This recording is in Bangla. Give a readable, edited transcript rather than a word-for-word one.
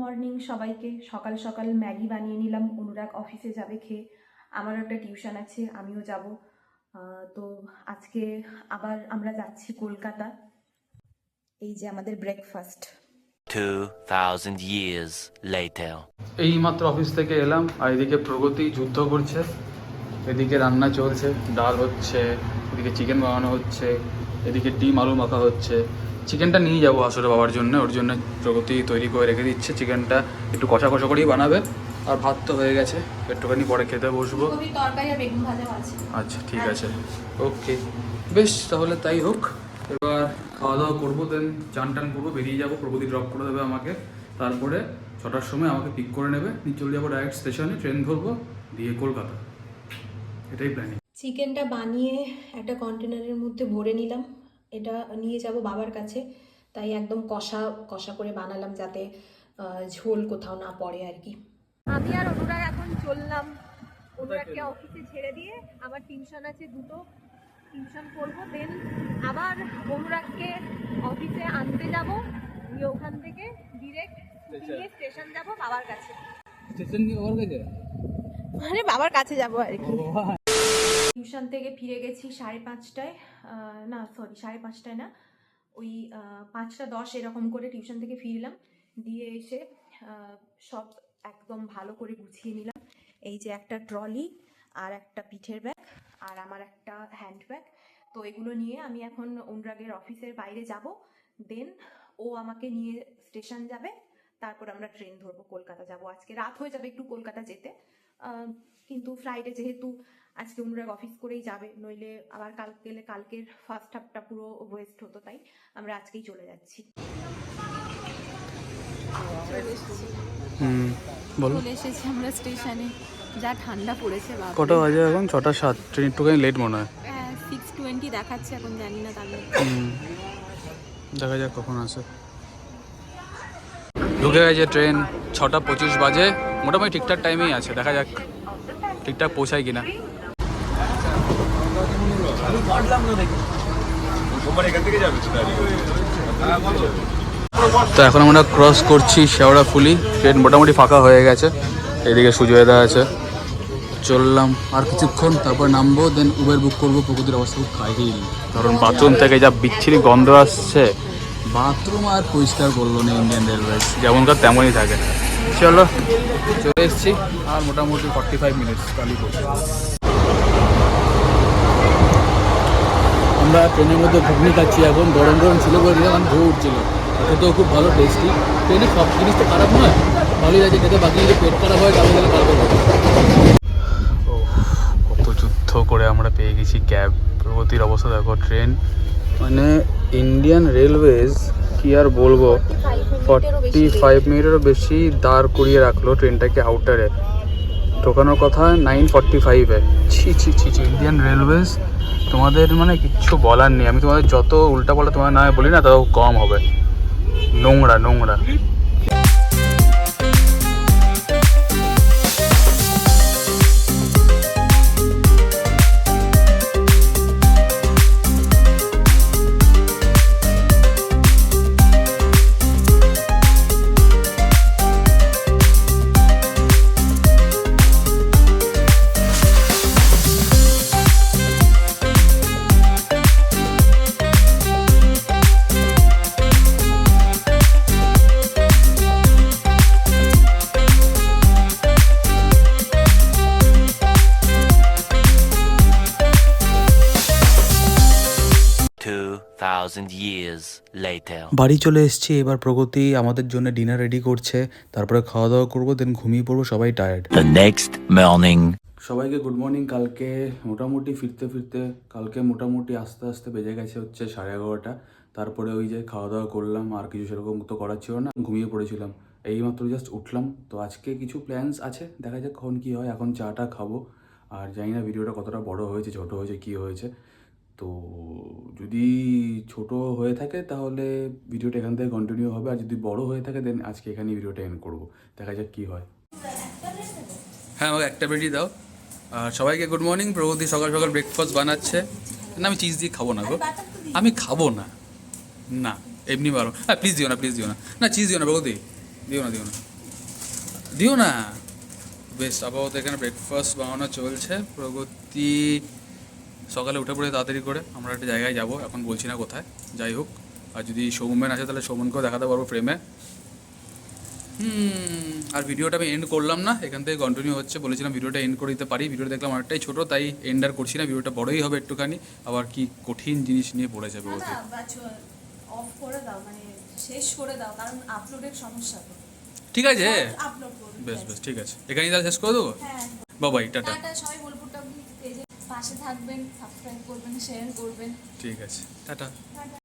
মর্নিং সবাইকে। সকাল সকাল ম্যাগি বানিয়ে নিলাম, অনুরাগ অফিসে যাবে খেয়ে। আমারও একটা টিউশন আছে, আমিও যাব। তো আজকে আবার আমরা যাচ্ছি কলকাতা। এই যে আমাদের ব্রেকফাস্ট। 2000 years later. এই মাত্র অফিস থেকে এলাম, আর এদিকে প্রগতি যুদ্ধ করছে। এদিকে রান্না চলছে, ডাল হচ্ছে, এদিকে চিকেন বানানো হচ্ছে, এদিকে ডিম আলু মাখা হচ্ছে। চিকেনটা নিয়ে যাবো আসলে বাবার জন্য, ওর জন্য প্রগতি তৈরি করে রেখে দিচ্ছে। চিকেনটা একটু কষা কষা করেই বানাবে, আর ভাত তো হয়ে গেছে, একটুখানি পরে খেতে বসবো। তরকারি আর বেগুন ভাজা আছে। আচ্ছা ঠিক আছে, ওকে, বেশ তাহলে তাই হোক। এবার খাওয়া দাওয়া করবো, দেন চান টান করবো, বেরিয়ে যাবো। প্রগতি ড্রপ করে দেবে আমাকে, তারপরে 6টার সময় আমাকে পিক করে নেবে, নিয়ে চলে যাবো ডাইরেক্ট স্টেশনে, ট্রেন ধরবো, দিয়ে কলকাতা। এটাই প্ল্যানিং। চিকেনটা বানিয়ে একটা কন্টেনারের মধ্যে ভরে নিলাম, এটা নিয়ে যাব বাবার কাছে। তাই একদম কষা কষা করে বানালাম, যাতে ঝোল কোথাও না পড়ে আর কি। আমি আর অনুরাগ এখন চললাম। অনুরাগকে অফিসে ছেড়ে দিয়ে আমার টিউশন আছে, দুটো টিউশন করবো, দেন আবার অনুরাগকে অফিসে আনতে যাব, দিয়ে ওখান থেকে ডিরেক্ট স্টেশন যাব বাবার কাছে। স্টেশন কি বাবার কাছে? মানে বাবার কাছে যাবো আর কি। টিউশন থেকে ফিরে গেছি 5:30টায়, না সরি 5:30টায় না, ওই 5:10 এরকম করে টিউশন থেকে ফিরলাম। দিয়ে এসে সব একদম ভালো করে গুছিয়ে নিলাম। এই যে একটা ট্রলি আর একটা পিঠের ব্যাগ আর আমার একটা হ্যান্ড ব্যাগ। তো এগুলো নিয়ে আমি এখন অনুরাগের অফিসের বাইরে যাব, দেন ও আমাকে নিয়ে স্টেশন যাবে, তারপর আমরা ট্রেন ধরবো, কলকাতা যাব। আজকে রাত হয়ে যাবে একটু কলকাতা যেতে, কিন্তু ফ্রাইডে যেহেতু আজকে অনুরাগ অফিস করেই যাবে, নইলে আবার কালকে গেলে কালকের ফার্স্ট হাফটা পুরো ওয়েস্ট হতো, তাই আমরা আজকেই চলে যাচ্ছি। বলো। চলে এসেছি আমরা স্টেশনে, যা ঠান্ডা পড়েছে বাবা। কটা বাজে এখন? 6:07। ট্রেন একটুখানি লেট মনে হয়। 6:20 দেখাচ্ছে, এখন জানি না তাহলে। দেখা যাক কখন আসে। ঢুকে গেছে ট্রেন, 6:25 বাজে, মোটামুটি ঠিকঠাক টাইমেই আছে। দেখা যাক ঠিকঠাক পৌঁছায় কিনা। তো এখন আমরা ক্রস করছি শেওড়াফুলি। ট্রেন মোটামুটি ফাঁকা হয়ে গেছে, এদিকে সুজয়দা আছে। চললাম আর কিছুক্ষণ, তারপর নামবো, দেন উবের বুক করবো। প্রকৃতির অবস্থা খুব কাহিল, কারণ বাথরুম থেকে যা বিচ্ছিরি গন্ধ আসছে। বাথরুম আর পরিষ্কার করলো না ইন্ডিয়ান রেলওয়েজ, যেমনকার তেমনই থাকে। চলো চলে এসেছি, আর মোটামুটি 45 মিনিটস কালি পৌঁছে। আমরা ট্রেনের মধ্যে ঘুগনি খাচ্ছি এখন, গরম গরম ছিল বলে দিলাম, ঢেউ উঠছিল। খেতেও খুব ভালো, টেস্টি। ট্রেনে সব জিনিস তো খারাপ নয়, ভালোই আছে খেতে। বাকি যদি পেট খারাপ হয় তাহলে গেলে খারাপ হবে। কত যুদ্ধ করে আমরা পেয়ে গেছি ক্যাব। প্রগতির অবস্থা দেখো। ট্রেন মানে ইন্ডিয়ান রেলওয়েজ কি আর বলবো, 45 মিনিটেরও বেশি দাঁড় করিয়ে রাখলো ট্রেনটাকে আউটারে। ঢোকানোর কথা 9:45-এ। ছি ছি ছি ছি, ইন্ডিয়ান রেলওয়েজ তোমাদের মানে কিচ্ছু বলার নেই। আমি তোমাদের যত উল্টাপাল্টা তোমার না বলি না, তাও কম হবে। নোংরা নোংরা। Years later. বাড়ি চলে এসেছি। এবার প্রগতি আমাদের জন্য ডিনার রেডি করছে, তারপরে খাওয়া দাওয়া করবো, দেন ঘুমিয়ে পড়বো। সবাই টায়ার্ড। The next morning. সবাইকে গুড মর্নিং। কালকে মোটামুটি কালকে মোটামুটি আস্তে আস্তে বেজে গেছে হচ্ছে 11:30। তারপরে ওই যে খাওয়া দাওয়া করলাম, আর কিছু সেরকম তো করার ছিল না, ঘুমিয়ে পড়েছিলাম। এইমাত্র জাস্ট উঠলাম। তো আজকে কিছু প্ল্যানস আছে, দেখা যাক কখন কী হয়। এখন চাটা খাবো, আর জানি না ভিডিওটা কতটা বড় হয়েছে, ছোট হয়েছে, কী হয়েছে। তো যদি ছোট হয়ে থাকে তাহলে ভিডিওটা এখান থেকে কন্টিনিউ হবে, আর যদি বড় হয়ে থাকে দেন আজকে এখানেই ভিডিওটা এন্ড করবো। দেখা যাক কী হয়। হ্যাঁ, আমাকে একটা বেটি দাও। আর সবাইকে গুড মর্নিং। প্রগতি সকাল সকাল ব্রেকফাস্ট বানাচ্ছে। না, আমি চিজ দিয়ে খাবো না গো, আমি খাবো না। না এমনি বারো। হ্যাঁ প্লিজ দিও না, প্লিজ দিও না, না চিজ দিও না প্রগতি, দিও না। দিও না। বেশ, আপাতত এখানে ব্রেকফাস্ট বানানো চলছে। প্রগতি সকালে উঠে পড়ে তাড়াতাড়ি করে আমরা একটা জায়গায় যাব, এখন বলছি না কোথায়। যাই হোক, আর যদি সৌমেন আছে তাহলে সৌমেনকেও দেখাতে পারবো ফ্রেমে। আর ভিডিওটা আমি এন্ড করলাম না, এখান থেকে কন্টিনিউ হচ্ছে। বলেছিলাম ভিডিওটা এন্ড করে দিতে পারি, ভিডিওটা দেখলাম অনেকটাই ছোটো, তাই এন্ড আর করছি না। ভিডিওটা বড়ই হবে একটুখানি, আবার কি কঠিন জিনিস নিয়ে পড়ে যাবে ওতে। অফ করে দাও, মানে শেষ করে দাও, কারণ আপলোডের সমস্যা তো। ঠিক আছে, আপলোড করুন। বেশ বেশ, ঠিক আছে, এখানেই তাহলে শেষ করে দেবো। হ্যাঁ, বাবাই, টাটা। টাটা। সবাই বোলপুরটা পেজে পাশে থাকবেন, সাবস্ক্রাইব করবেন, শেয়ার করবেন। ঠিক আছে, টাটা।